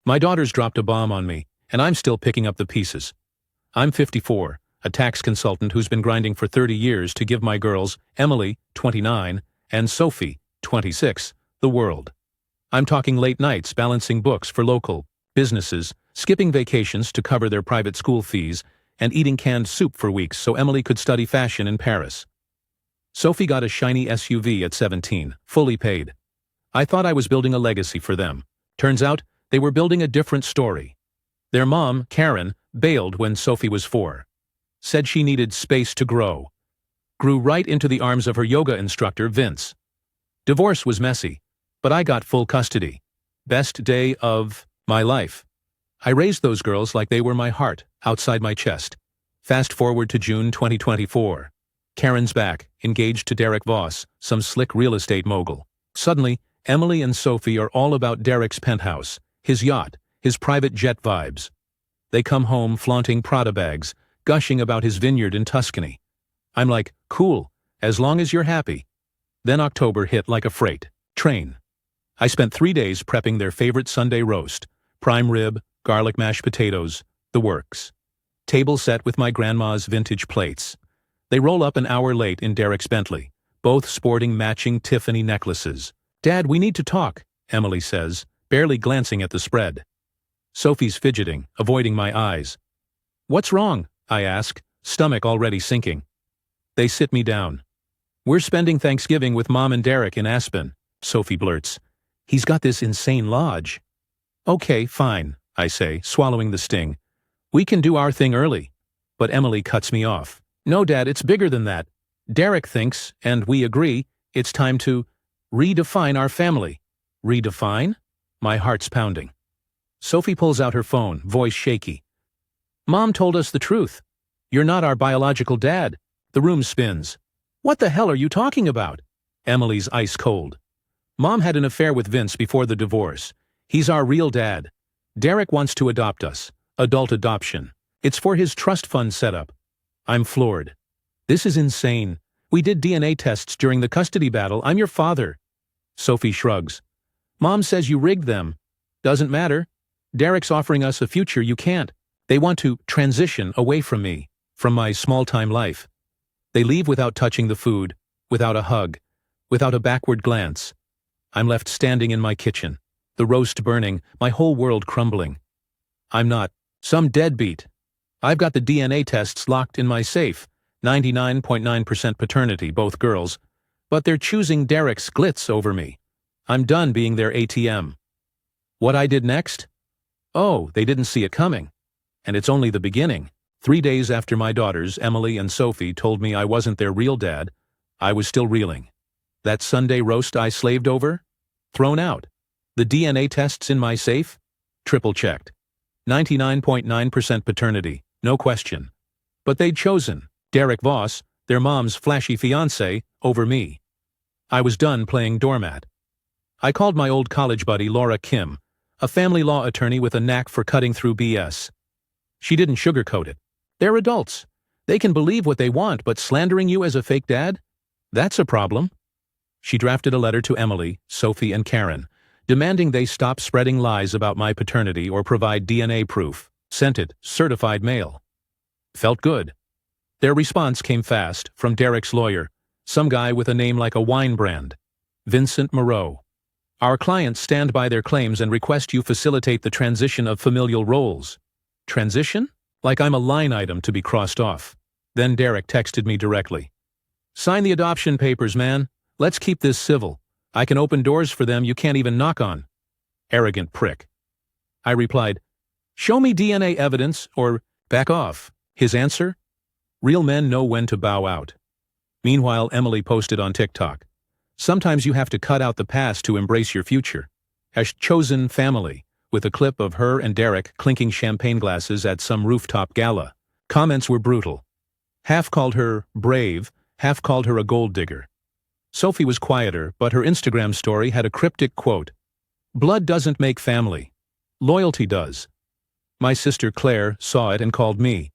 My daughter's dropped a bomb on me, and I'm still picking up the pieces. I'm 54, a tax consultant who's been grinding for 30 years to give my girls, Emily, 29, and Sophie, 26, the world. I'm talking late nights balancing books for local businesses, skipping vacations to cover their private school fees, and eating canned soup for weeks so Emily could study fashion in Paris. Sophie got a shiny SUV at 17, fully paid. I thought I was building a legacy for them. Turns out, they were building a different story. Their mom, Karen, bailed when Sophie was 4. Said she needed space to grow. Grew right into the arms of her yoga instructor, Vince. Divorce was messy, but I got full custody. Best day of my life. I raised those girls like they were my heart, outside my chest. Fast forward to June 2024. Karen's back, engaged to Derek Voss, some slick real estate mogul. Suddenly, Emily and Sophie are all about Derek's penthouse, his yacht, his private jet vibes. They come home flaunting Prada bags, gushing about his vineyard in Tuscany. I'm like, cool, as long as you're happy. Then October hit like a freight train. I spent 3 days prepping their favorite Sunday roast, prime rib, garlic mashed potatoes, the works. Table set with my grandma's vintage plates. They roll up an hour late in Derek's Bentley, both sporting matching Tiffany necklaces. "Dad, we need to talk," Emily says, barely glancing at the spread. Sophie's fidgeting, avoiding my eyes. "What's wrong?" I ask, stomach already sinking. They sit me down. "We're spending Thanksgiving with Mom and Derek in Aspen," Sophie blurts. "He's got this insane lodge." "Okay, fine," I say, swallowing the sting. "We can do our thing early." But Emily cuts me off. "No, Dad, it's bigger than that. Derek thinks, and we agree, it's time to redefine our family." "Redefine?" My heart's pounding. Sophie pulls out her phone, voice shaky. "Mom told us the truth. You're not our biological dad." The room spins. "What the hell are you talking about?" Emily's ice cold. "Mom had an affair with Vince before the divorce. He's our real dad. Derek wants to adopt us. Adult adoption. It's for his trust fund setup." I'm floored. "This is insane. We did DNA tests during the custody battle. I'm your father." Sophie shrugs. "Mom says you rigged them. Doesn't matter. Derek's offering us a future you can't. They want to transition away from me, from my small-time life. They leave without touching the food, without a hug, without a backward glance. I'm left standing in my kitchen, the roast burning, my whole world crumbling. I'm not some deadbeat. I've got the DNA tests locked in my safe, 99.9% paternity, both girls, but they're choosing Derek's glitz over me. I'm done being their ATM. What I did next? Oh, they didn't see it coming. And it's only the beginning. 3 days after my daughters, Emily and Sophie, told me I wasn't their real dad, I was still reeling. That Sunday roast I slaved over? Thrown out. The DNA tests in my safe? Triple checked. 99.9% paternity, no question. But they'd chosen Derek Voss, their mom's flashy fiancé, over me. I was done playing doormat. I called my old college buddy Laura Kim, a family law attorney with a knack for cutting through BS. She didn't sugarcoat it. They're adults. They can believe what they want, but slandering you as a fake dad? That's a problem. She drafted a letter to Emily, Sophie, and Karen, demanding they stop spreading lies about my paternity or provide DNA proof. Sent it, certified mail. Felt good. Their response came fast, from Derek's lawyer, some guy with a name like a wine brand. Vincent Moreau. "Our clients stand by their claims and request you facilitate the transition of familial roles." Transition? Like I'm a line item to be crossed off. Then Derek texted me directly. "Sign the adoption papers, man. Let's keep this civil. I can open doors for them you can't even knock on." Arrogant prick. I replied, "Show me DNA evidence or back off." His answer? "Real men know when to bow out." Meanwhile, Emily posted on TikTok, "Sometimes you have to cut out the past to embrace your future." Has chosen family, with a clip of her and Derek clinking champagne glasses at some rooftop gala. Comments were brutal. Half called her brave, half called her a gold digger. Sophie was quieter, but her Instagram story had a cryptic quote. "Blood doesn't make family. Loyalty does." My sister Claire saw it and called me.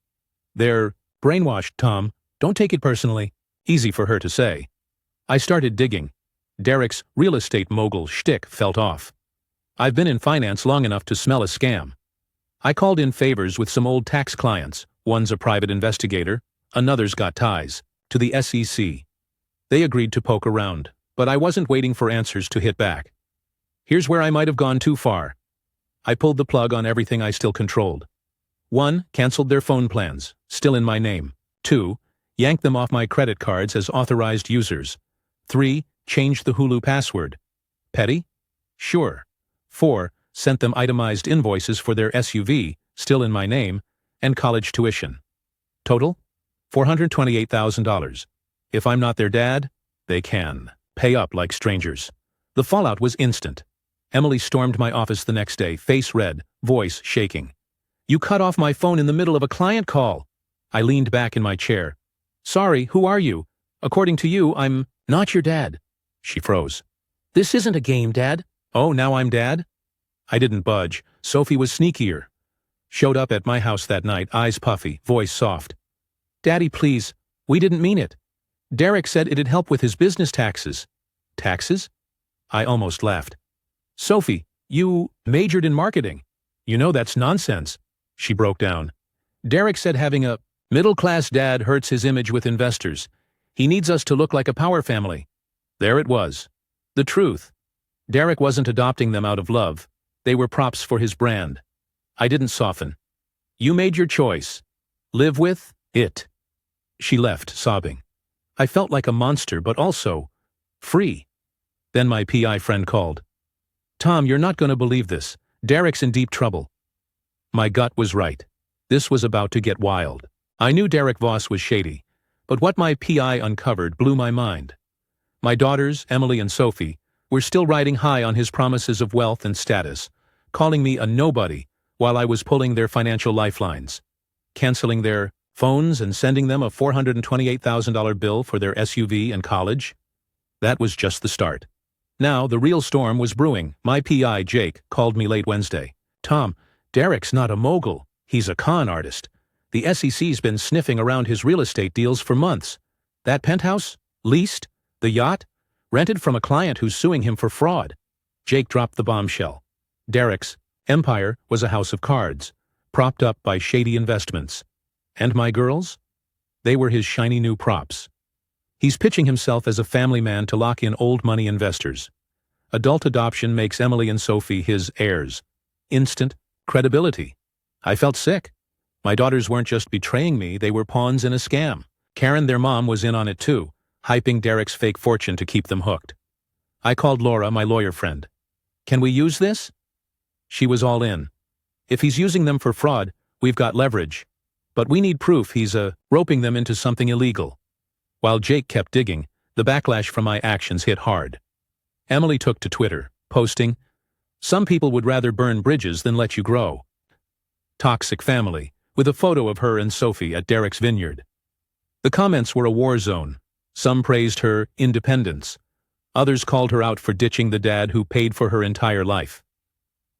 "They're brainwashed, Tom. Don't take it personally." Easy for her to say. I started digging. Derek's real estate mogul shtick felt off. I've been in finance long enough to smell a scam. I called in favors with some old tax clients. One's a private investigator, another's got ties to the SEC. They agreed to poke around, but I wasn't waiting for answers to hit back. Here's where I might have gone too far. I pulled the plug on everything I still controlled. 1. Canceled their phone plans, still in my name. 2. Yanked them off my credit cards as authorized users. 3. Changed the Hulu password. Petty? Sure. 4. Sent them itemized invoices for their SUV, still in my name, and college tuition. Total? $428,000. If I'm not their dad, they can pay up like strangers. The fallout was instant. Emily stormed my office the next day, face red, voice shaking. You cut off my phone in the middle of a client call. I leaned back in my chair. Sorry, who are you? According to you, I'm not your dad. She froze. This isn't a game, Dad. Oh, now I'm dad? I didn't budge. Sophie was sneakier. Showed up at my house that night, eyes puffy, voice soft. Daddy, please. We didn't mean it. Derek said it'd help with his business taxes. Taxes? I almost laughed. Sophie, you majored in marketing. You know that's nonsense. She broke down. Derek said having a middle-class dad hurts his image with investors. He needs us to look like a power family. There it was. The truth. Derek wasn't adopting them out of love. They were props for his brand. I didn't soften. You made your choice. Live with it. She left, sobbing. I felt like a monster, but also free. Then my PI friend called. Tom, you're not going to believe this. Derek's in deep trouble. My gut was right. This was about to get wild. I knew Derek Voss was shady, but what my PI uncovered blew my mind. My daughters, Emily and Sophie, were still riding high on his promises of wealth and status, calling me a nobody while I was pulling their financial lifelines, canceling their phones and sending them a $428,000 bill for their SUV and college. That was just the start. Now, the real storm was brewing. My PI, Jake, called me late Wednesday. Tom, Derek's not a mogul. He's a con artist. The SEC's been sniffing around his real estate deals for months. That penthouse? Leased? The yacht? Rented from a client who's suing him for fraud. Jake dropped the bombshell. Derek's empire was a house of cards, propped up by shady investments. And my girls? They were his shiny new props. He's pitching himself as a family man to lock in old money investors. Adult adoption makes Emily and Sophie his heirs. Instant credibility. I felt sick. My daughters weren't just betraying me, they were pawns in a scam. Karen, their mom, was in on it too, hyping Derek's fake fortune to keep them hooked. I called Laura, my lawyer friend. Can we use this? She was all in. If he's using them for fraud, we've got leverage. But we need proof he's roping them into something illegal. While Jake kept digging, the backlash from my actions hit hard. Emily took to Twitter, posting, "Some people would rather burn bridges than let you grow." Toxic family, with a photo of her and Sophie at Derek's vineyard. The comments were a war zone. Some praised her independence. Others called her out for ditching the dad who paid for her entire life.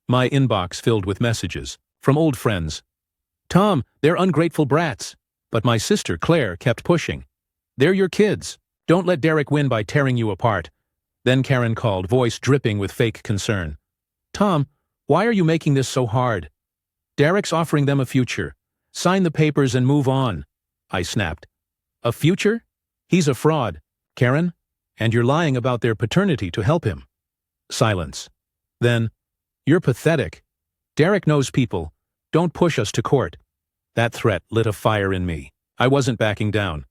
My inbox filled with messages from old friends. Tom, they're ungrateful brats. But my sister, Claire, kept pushing. They're your kids. Don't let Derek win by tearing you apart. Then Karen called, voice dripping with fake concern. Tom, why are you making this so hard? Derek's offering them a future. Sign the papers and move on. I snapped. A future? He's a fraud, Karen, and you're lying about their paternity to help him. Silence. Then, you're pathetic. Derek knows people. Don't push us to court. That threat lit a fire in me. I wasn't backing down.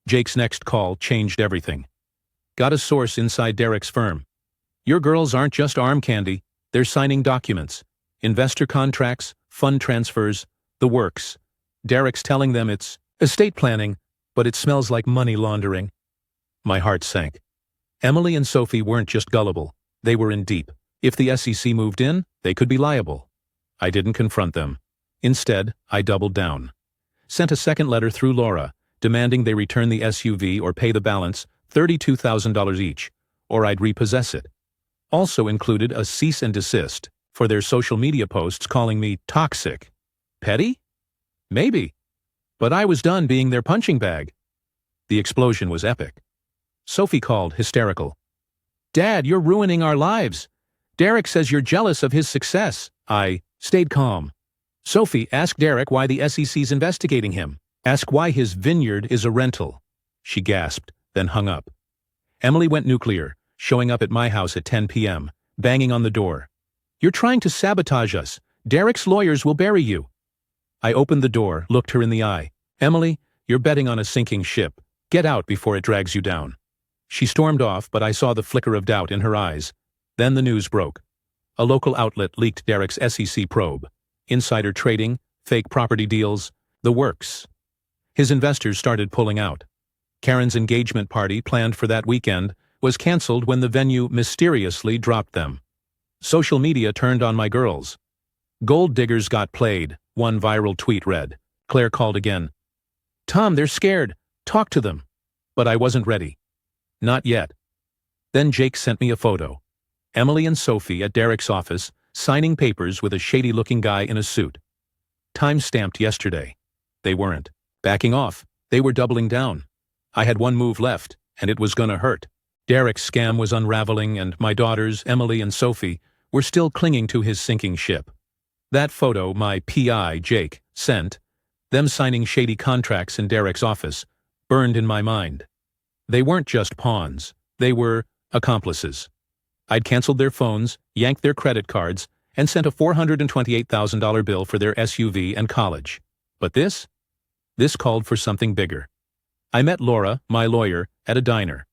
Jake's next call changed everything. Got a source inside Derek's firm. Your girls aren't just arm candy. They're signing documents. Investor contracts, fund transfers, the works. Derek's telling them it's estate planning, but it smells like money laundering. My heart sank. Emily and Sophie weren't just gullible. They were in deep. If the SEC moved in, they could be liable. I didn't confront them. Instead, I doubled down. Sent a second letter through Laura, demanding they return the SUV or pay the balance, $32,000 each, or I'd repossess it. Also included a cease and desist for their social media posts calling me toxic. Petty? Maybe. But I was done being their punching bag. The explosion was epic. Sophie called, hysterical. Dad, you're ruining our lives. Derek says you're jealous of his success. I stayed calm. Sophie, ask Derek why the SEC's investigating him. Ask why his vineyard is a rental. She gasped, then hung up. Emily went nuclear, showing up at my house at 10 p.m., banging on the door. You're trying to sabotage us. Derek's lawyers will bury you. I opened the door, looked her in the eye. Emily, you're betting on a sinking ship. Get out before it drags you down. She stormed off, but I saw the flicker of doubt in her eyes. Then the news broke. A local outlet leaked Derek's SEC probe. Insider trading, fake property deals, the works. His investors started pulling out. Karen's engagement party, planned for that weekend, was canceled when the venue mysteriously dropped them. Social media turned on my girls. Gold diggers got played, one viral tweet read. Claire called again. Tom, they're scared. Talk to them. But I wasn't ready. Not yet. Then Jake sent me a photo. Emily and Sophie at Derek's office, signing papers with a shady-looking guy in a suit. Time-stamped yesterday. They weren't backing off. They were doubling down. I had one move left, and it was gonna hurt. Derek's scam was unraveling, and my daughters, Emily and Sophie, were still clinging to his sinking ship. That photo my PI, Jake, sent, them signing shady contracts in Derek's office, burned in my mind. They weren't just pawns. They were accomplices. I'd canceled their phones, yanked their credit cards, and sent a $428,000 bill for their SUV and college. But this called for something bigger. I met Laura, my lawyer, at a diner.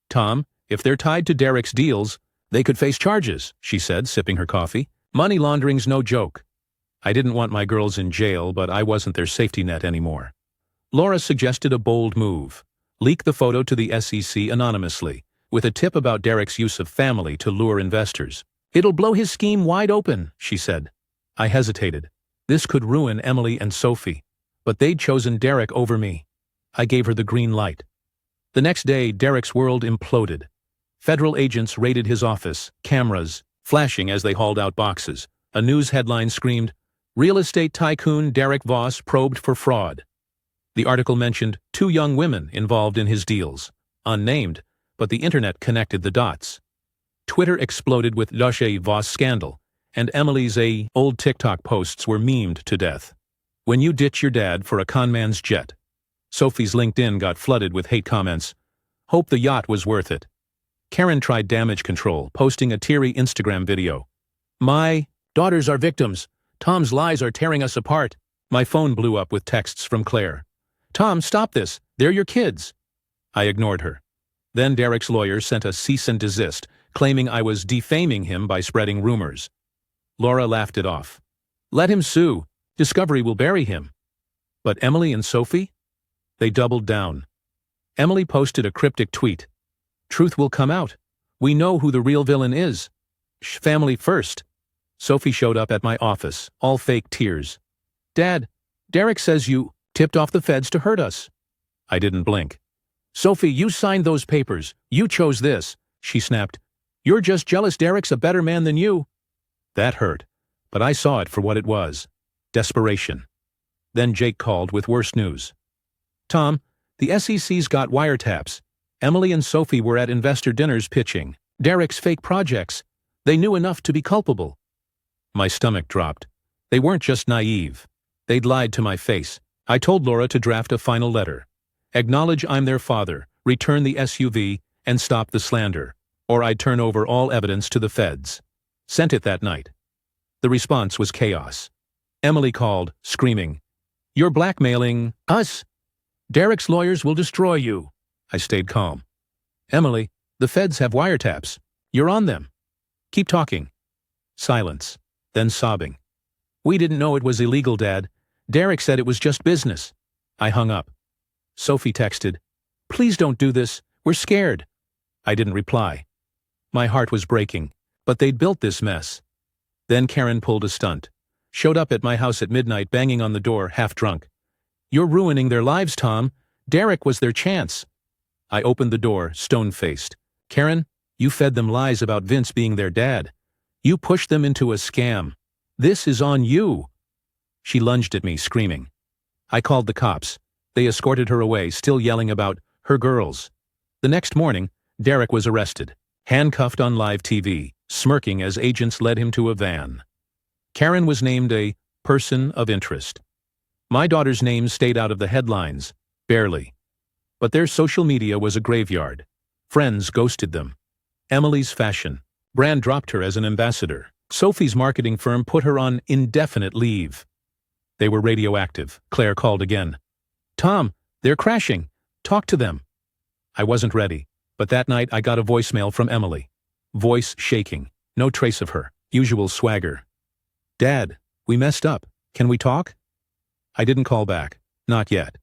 Tom, if they're tied to Derek's deals, they could face charges, she said, sipping her coffee. Money laundering's no joke. I didn't want my girls in jail, but I wasn't their safety net anymore. Laura suggested a bold move. Leak the photo to the SEC anonymously, with a tip about Derek's use of family to lure investors. It'll blow his scheme wide open, she said. I hesitated. This could ruin Emily and Sophie, but they'd chosen Derek over me. I gave her the green light. The next day, Derek's world imploded. Federal agents raided his office, cameras flashing as they hauled out boxes. A news headline screamed, "Real estate tycoon Derek Voss probed for fraud." The article mentioned 2 young women involved in his deals, unnamed, but the internet connected the dots. Twitter exploded with Doshe Voss scandal, and Emily's old TikTok posts were memed to death. When you ditch your dad for a conman's jet. Sophie's LinkedIn got flooded with hate comments. Hope the yacht was worth it. Karen tried damage control, posting a teary Instagram video. My daughters are victims. Tom's lies are tearing us apart. My phone blew up with texts from Claire. Tom, stop this. They're your kids. I ignored her. Then Derek's lawyer sent a cease and desist, claiming I was defaming him by spreading rumors. Laura laughed it off. Let him sue. Discovery will bury him. But Emily and Sophie? They doubled down. Emily posted a cryptic tweet. Truth will come out. We know who the real villain is. Family first. Sophie showed up at my office, all fake tears. Dad, Derek says you tipped off the feds to hurt us. I didn't blink. Sophie, you signed those papers. You chose this, she snapped. You're just jealous Derek's a better man than you. That hurt, but I saw it for what it was. Desperation. Then Jake called with worse news. Tom, the SEC's got wiretaps. Emily and Sophie were at investor dinners pitching Derek's fake projects. They knew enough to be culpable. My stomach dropped. They weren't just naive. They'd lied to my face. I told Laura to draft a final letter. Acknowledge I'm their father, return the SUV, and stop the slander, or I'd turn over all evidence to the feds. Sent it that night. The response was chaos. Emily called, screaming, You're blackmailing us. Derek's lawyers will destroy you. I stayed calm. Emily, the feds have wiretaps. You're on them. Keep talking. Silence, then sobbing. We didn't know it was illegal, Dad. Derek said it was just business. I hung up. Sophie texted, Please don't do this. We're scared. I didn't reply. My heart was breaking, but they'd built this mess. Then Karen pulled a stunt. Showed up at my house at midnight banging on the door, half drunk. You're ruining their lives, Tom. Derek was their chance. I opened the door, stone-faced. Karen, you fed them lies about Vince being their dad. You pushed them into a scam. This is on you. She lunged at me, screaming. I called the cops. They escorted her away, still yelling about her girls. The next morning, Derek was arrested. handcuffed on live TV, smirking as agents led him to a van. Karen was named a person of interest. My daughter's name stayed out of the headlines, barely. But their social media was a graveyard. Friends ghosted them. Emily's fashion brand dropped her as an ambassador. Sophie's marketing firm put her on indefinite leave. They were radioactive. Claire called again. "Tom, they're crashing. Talk to them." I wasn't ready, but that night I got a voicemail from Emily. Voice shaking. No trace of her usual swagger. "Dad, we messed up. Can we talk?" I didn't call back. Not yet.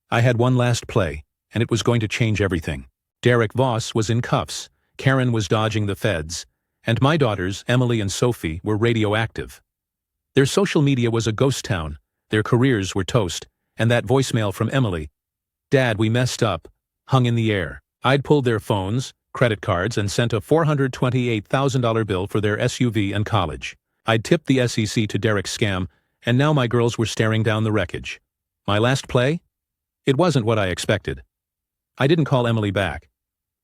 I had one last play, and it was going to change everything. Derek Voss was in cuffs, Karen was dodging the feds, and my daughters, Emily and Sophie, were radioactive. Their social media was a ghost town, their careers were toast, and that voicemail from Emily, "Dad, we messed up," hung in the air. I'd pulled their phones, credit cards, and sent a $428,000 bill for their SUV and college. I'd tipped the SEC to Derek's scam, and now my girls were staring down the wreckage. My last play? It wasn't what I expected. I didn't call Emily back.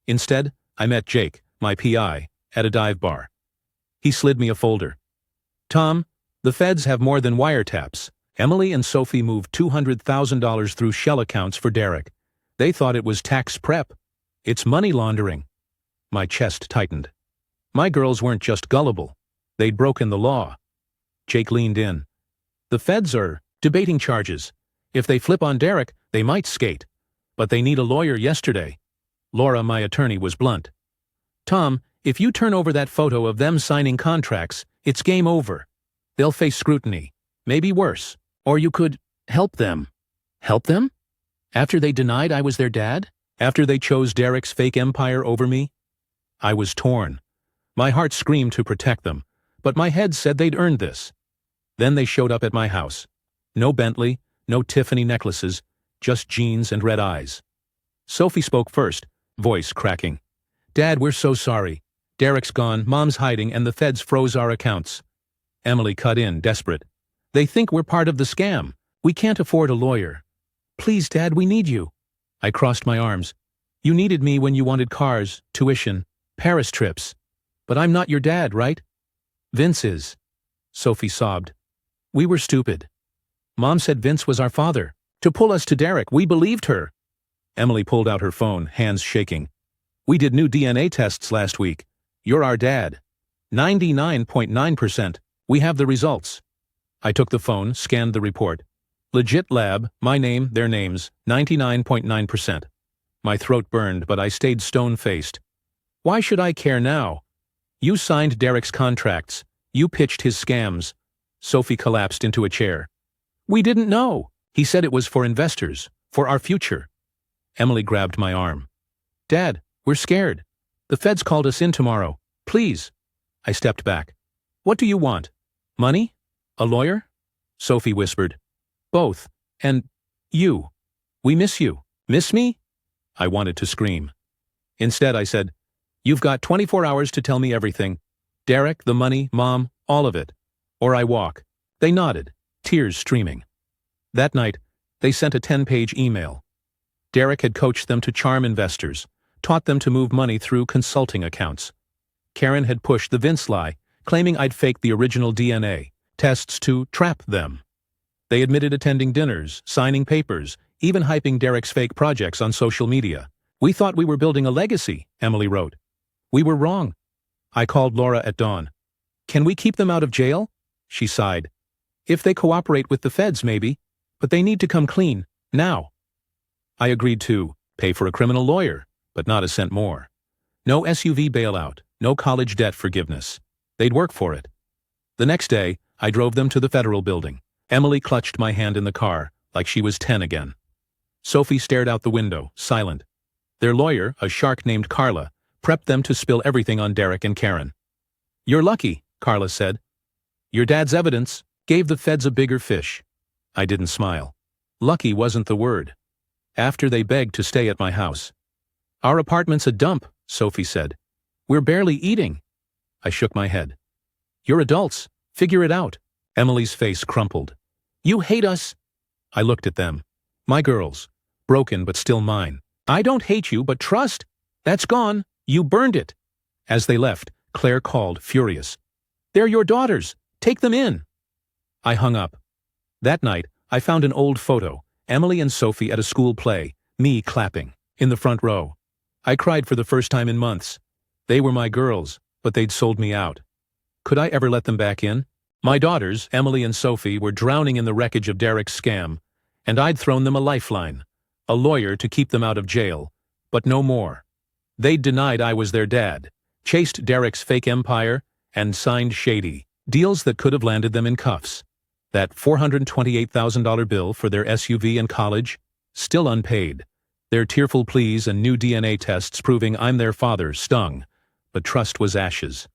Instead, I met Jake, my PI, at a dive bar. He slid me a folder. "Tom, the feds have more than wiretaps. Emily and Sophie moved $200,000 through shell accounts for Derek. They thought it was tax prep. It's money laundering." My chest tightened. My girls weren't just gullible. They'd broken the law. Jake leaned in. "The feds are debating charges. If they flip on Derek, they might skate. But they need a lawyer yesterday." Laura, my attorney, was blunt. "Tom, if you turn over that photo of them signing contracts, it's game over. They'll face scrutiny. Maybe worse. Or you could help them." Help them? After they denied I was their dad? After they chose Derek's fake empire over me? I was torn. My heart screamed to protect them, but my head said they'd earned this. Then they showed up at my house. No Bentley, no Tiffany necklaces, just jeans and red eyes. Sophie spoke first, voice cracking. "Dad, we're so sorry. Derek's gone, Mom's hiding, and the feds froze our accounts." Emily cut in, desperate. "They think we're part of the scam. We can't afford a lawyer. Please, Dad, we need you." I crossed my arms. "You needed me when you wanted cars, tuition, Paris trips. But I'm not your dad, right?" "Vince is." Sophie sobbed. "We were stupid. Mom said Vince was our father. To pull us to Derek, we believed her." Emily pulled out her phone, hands shaking. "We did new DNA tests last week. You're our dad. 99.9%. We have the results." I took the phone, scanned the report. Legit lab, my name, their names, 99.9%. My throat burned, but I stayed stone-faced. "Why should I care now? You signed Derek's contracts. You pitched his scams." Sophie collapsed into a chair. "We didn't know. He said it was for investors, for our future." Emily grabbed my arm. "Dad, we're scared. The feds called us in tomorrow. Please." I stepped back. "What do you want? Money? A lawyer?" Sophie whispered. "Both. And you. We miss you." "Miss me?" I wanted to scream. Instead, I said, "You've got 24 hours to tell me everything. Derek, the money, Mom, all of it. Or I walk." They nodded, tears streaming. That night, they sent a 10-page email. Derek had coached them to charm investors, taught them to move money through consulting accounts. Karen had pushed the Vince lie, claiming I'd faked the original DNA tests to trap them. They admitted attending dinners, signing papers, even hyping Derek's fake projects on social media. "We thought we were building a legacy," Emily wrote. "We were wrong." I called Laura at dawn. "Can we keep them out of jail?" She sighed. "If they cooperate with the feds, maybe. But they need to come clean, now." I agreed to pay for a criminal lawyer, but not a cent more. No SUV bailout, no college debt forgiveness. They'd work for it. The next day, I drove them to the federal building. Emily clutched my hand in the car, like she was 10 again. Sophie stared out the window, silent. Their lawyer, a shark named Carla, prepped them to spill everything on Derek and Karen. "You're lucky," Carla said. "Your dad's evidence gave the feds a bigger fish." I didn't smile. Lucky wasn't the word. After they begged to stay at my house. "Our apartment's a dump," Sophie said. "We're barely eating." I shook my head. "You're adults. Figure it out." Emily's face crumpled. "You hate us." I looked at them. My girls. Broken but still mine. "I don't hate you, but trust. That's gone. You burned it." As they left, Claire called, furious. "They're your daughters! Take them in!" I hung up. That night, I found an old photo, Emily and Sophie at a school play, me clapping, in the front row. I cried for the first time in months. They were my girls, but they'd sold me out. Could I ever let them back in? My daughters, Emily and Sophie, were drowning in the wreckage of Derek's scam, and I'd thrown them a lifeline, a lawyer to keep them out of jail, but no more. They'd denied I was their dad, chased Derek's fake empire, and signed shady deals that could have landed them in cuffs. That $428,000 bill for their SUV and college, still unpaid. Their tearful pleas and new DNA tests proving I'm their father stung, but trust was ashes.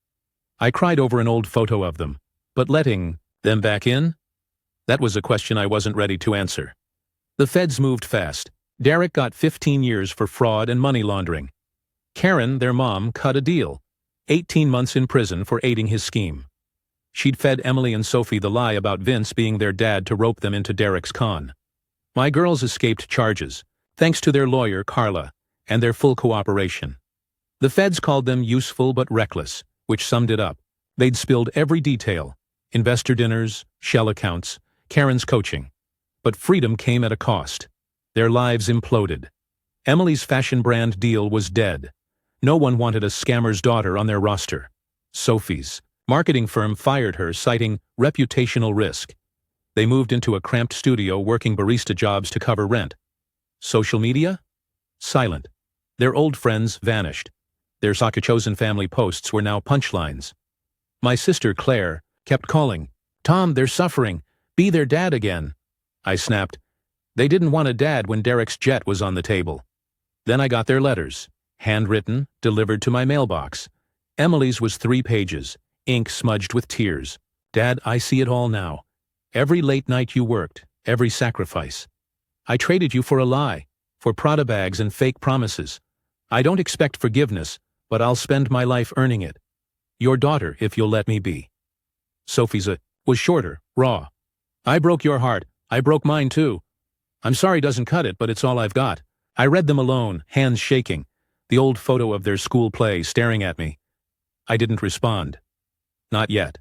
I cried over an old photo of them, but letting them back in? That was a question I wasn't ready to answer. The feds moved fast. Derek got 15 years for fraud and money laundering. Karen, their mom, cut a deal. 18 months in prison for aiding his scheme. She'd fed Emily and Sophie the lie about Vince being their dad to rope them into Derek's con. My girls escaped charges, thanks to their lawyer, Carla, and their full cooperation. The feds called them useful but reckless, which summed it up. They'd spilled every detail: investor dinners, shell accounts, Karen's coaching. But freedom came at a cost. Their lives imploded. Emily's fashion brand deal was dead. No one wanted a scammer's daughter on their roster. Sophie's marketing firm fired her, citing reputational risk. They moved into a cramped studio working barista jobs to cover rent. Social media? Silent. Their old friends vanished. Their Sakachosen family posts were now punchlines. My sister, Claire, kept calling, "Tom, they're suffering. Be their dad again." I snapped. They didn't want a dad when Derek's jet was on the table. Then I got their letters, handwritten, delivered to my mailbox. Emily's was 3 pages, ink smudged with tears. "Dad, I see it all now. Every late night you worked, every sacrifice. I traded you for a lie, for Prada bags and fake promises. I don't expect forgiveness, but I'll spend my life earning it. Your daughter, if you'll let me be." Sophie's was shorter, raw. "I broke your heart. I broke mine too. I'm sorry doesn't cut it, but it's all I've got." I read them alone, hands shaking, the old photo of their school play staring at me. I didn't respond. Not yet.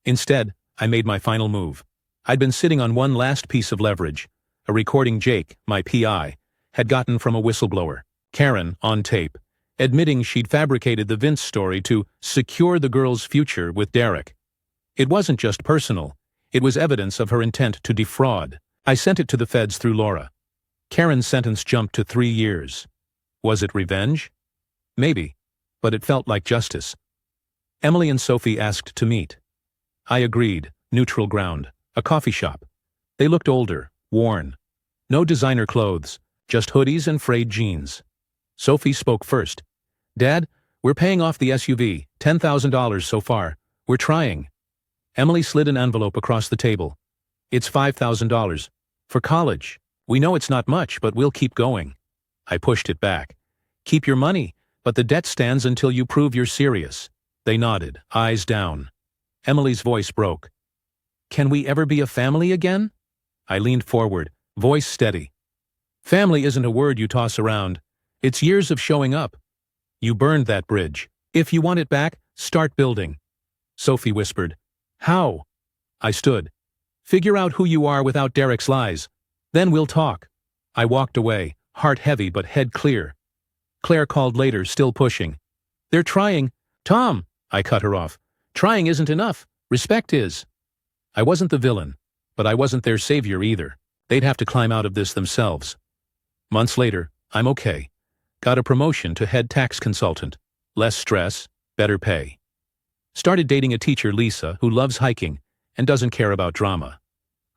Instead, I made my final move. I'd been sitting on one last piece of leverage, a recording Jake, my PI, had gotten from a whistleblower, Karen, on tape, admitting she'd fabricated the Vince story to secure the girl's future with Derek. It wasn't just personal, it was evidence of her intent to defraud. I sent it to the feds through Laura. Karen's sentence jumped to 3 years. Was it revenge? Maybe, but it felt like justice. Emily and Sophie asked to meet. I agreed, neutral ground, a coffee shop. They looked older, worn. No designer clothes, just hoodies and frayed jeans. Sophie spoke first. "Dad, we're paying off the SUV, $10,000 so far. We're trying." Emily slid an envelope across the table. "It's $5,000. For college. We know it's not much, but we'll keep going." I pushed it back. "Keep your money, but the debt stands until you prove you're serious." They nodded, eyes down. Emily's voice broke. "Can we ever be a family again?" I leaned forward, voice steady. "Family isn't a word you toss around. It's years of showing up. You burned that bridge. If you want it back, start building." Sophie whispered, "How?" I stood. "Figure out who you are without Derek's lies. Then we'll talk." I walked away, heart heavy but head clear. Claire called later, still pushing. "They're trying." "Tom," I cut her off. "Trying isn't enough. Respect is." I wasn't the villain, but I wasn't their savior either. They'd have to climb out of this themselves. Months later, I'm okay. Got a promotion to head tax consultant. Less stress, better pay. Started dating a teacher, Lisa, who loves hiking and doesn't care about drama.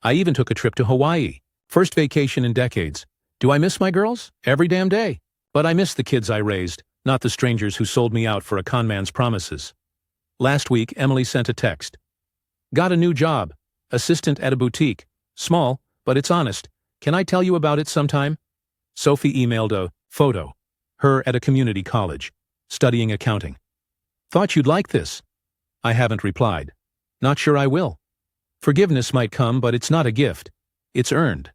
I even took a trip to Hawaii. First vacation in decades. Do I miss my girls? Every damn day. But I miss the kids I raised, not the strangers who sold me out for a conman's promises. Last week, Emily sent a text. "Got a new job. Assistant at a boutique. Small, but it's honest. Can I tell you about it sometime?" Sophie emailed a photo. Her at a community college, studying accounting. "Thought you'd like this." I haven't replied. Not sure I will. Forgiveness might come, but it's not a gift. It's earned.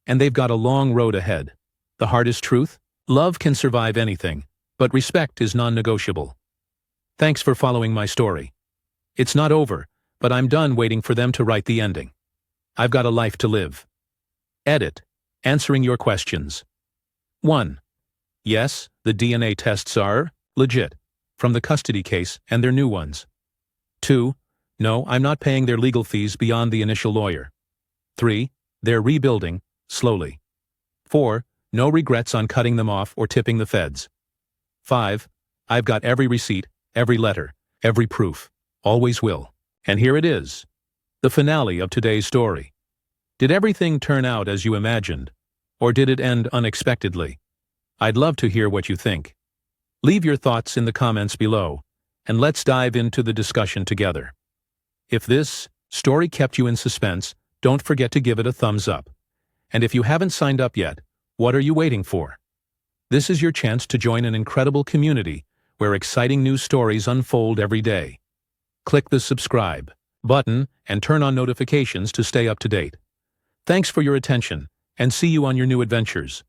And they've got a long road ahead. The hardest truth? Love can survive anything, but respect is non-negotiable. Thanks for following my story. It's not over, but I'm done waiting for them to write the ending. I've got a life to live. Edit. Answering your questions. 1. Yes, the DNA tests are legit, from the custody case and their new ones. 2. No, I'm not paying their legal fees beyond the initial lawyer. 3. They're rebuilding, slowly. 4. No regrets on cutting them off or tipping the feds. 5. I've got every receipt, every letter, every proof. Always will. And here it is. The finale of today's story. Did everything turn out as you imagined? Or did it end unexpectedly? I'd love to hear what you think. Leave your thoughts in the comments below, and let's dive into the discussion together. If this story kept you in suspense, don't forget to give it a thumbs up. And if you haven't signed up yet, what are you waiting for? This is your chance to join an incredible community where exciting new stories unfold every day. Click the subscribe button and turn on notifications to stay up to date. Thanks for your attention, and see you on your new adventures.